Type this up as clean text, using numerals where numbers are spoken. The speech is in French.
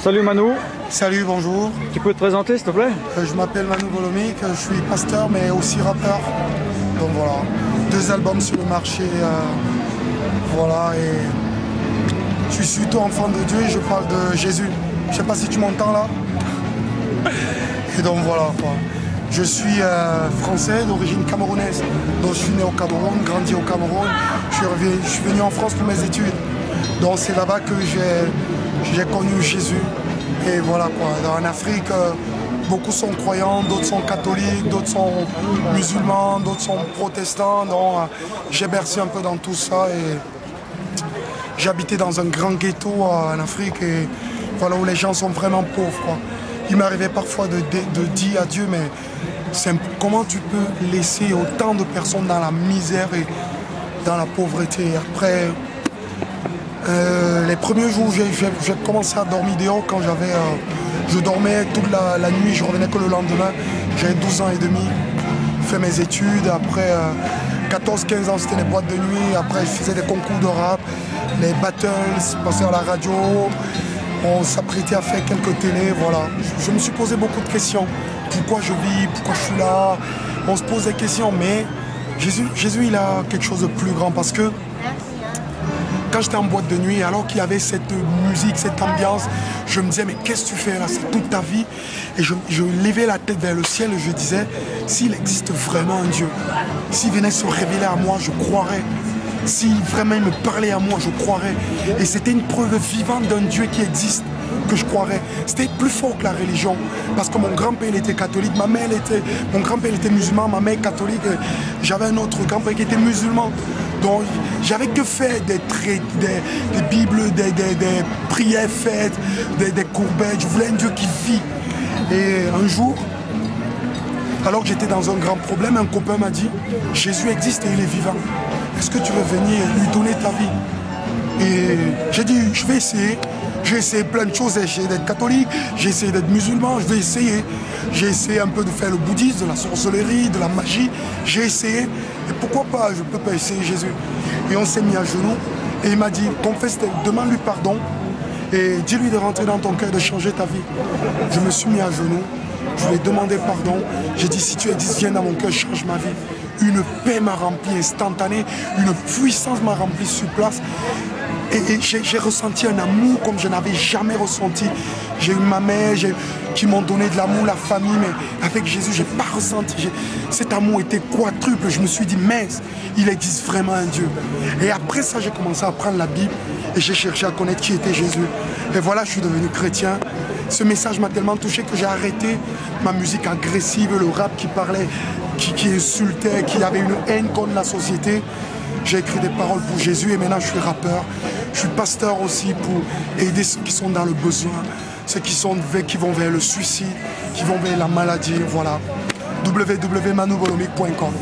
Salut Manu. Salut, bonjour. Tu peux te présenter s'il te plaît? Je m'appelle Manu Bolomic, je suis pasteur mais aussi rappeur. Donc voilà, 2 albums sur le marché. Voilà, et je suis surtout enfant de Dieu et je parle de Jésus. Je sais pas si tu m'entends là. Et donc voilà quoi. Je suis français d'origine camerounaise. Donc je suis né au Cameroun, grandi au Cameroun. Je suis venu en France pour mes études. Donc c'est là-bas que j'ai connu Jésus. Et voilà quoi. En Afrique, beaucoup sont croyants, d'autres sont catholiques, d'autres sont musulmans, d'autres sont protestants. Donc j'ai bercé un peu dans tout ça et j'habitais dans un grand ghetto en Afrique et voilà où les gens sont vraiment pauvres quoi. Il m'arrivait parfois de dire à Dieu, mais comment tu peux laisser autant de personnes dans la misère et dans la pauvreté. Après, les premiers jours, j'ai commencé à dormir dehors quand je dormais toute la nuit, je revenais que le lendemain. J'avais 12 ans et demi, fait mes études. Après 14-15 ans, c'était les boîtes de nuit. Après, je faisais des concours de rap, les battles, passais à la radio. On s'apprêtait à faire quelques télés, voilà. Je me suis posé beaucoup de questions. Pourquoi je vis, pourquoi je suis là? On se pose des questions, mais Jésus il a quelque chose de plus grand parce que quand j'étais en boîte de nuit, alors qu'il y avait cette musique, cette ambiance, je me disais, mais qu'est-ce que tu fais là? C'est toute ta vie. Et je levais la tête vers le ciel et je disais, s'il existe vraiment un Dieu, s'il venait se révéler à moi, je croirais. Si vraiment il me parlait à moi, je croirais. Et c'était une preuve vivante d'un Dieu qui existe que je croirais. C'était plus fort que la religion. Parce que mon grand-père était catholique, mon grand-père était musulman, ma mère catholique. J'avais un autre grand-père qui était musulman. Donc j'avais que faire des bibles, des prières faites, des courbettes. Je voulais un Dieu qui vit. Et un jour, alors que j'étais dans un grand problème, un copain m'a dit, Jésus existe et il est vivant. Est-ce que tu veux venir lui donner ta vie? Et j'ai dit, je vais essayer. J'ai essayé plein de choses, j'ai essayé d'être catholique, j'ai essayé d'être musulman, je vais essayer. J'ai essayé un peu de faire le bouddhisme, de la sorcellerie, de la magie. J'ai essayé. Et pourquoi pas, je ne peux pas essayer Jésus. Et on s'est mis à genoux et il m'a dit, confesse, demande-lui pardon et dis-lui de rentrer dans ton cœur, de changer ta vie. Je me suis mis à genoux, je lui ai demandé pardon. J'ai dit, si tu existes, viens dans mon cœur, change ma vie. Une paix m'a rempli instantanée, une puissance m'a rempli sur place. Et j'ai ressenti un amour comme je n'avais jamais ressenti. J'ai eu ma mère qui m'ont donné de l'amour, la famille, mais avec Jésus, je n'ai pas ressenti. Cet amour était quadruple. Je me suis dit, mince, il existe vraiment un Dieu. Et après ça, j'ai commencé à prendre la Bible et j'ai cherché à connaître qui était Jésus. Et voilà, je suis devenu chrétien. Ce message m'a tellement touché que j'ai arrêté ma musique agressive, le rap qui parlait, qui insultait, qui avait une haine contre la société. J'ai écrit des paroles pour Jésus et maintenant je suis rappeur. Je suis pasteur aussi pour aider ceux qui sont dans le besoin, ceux qui vont vers le suicide, qui vont vers la maladie, voilà. www.manubolomic.com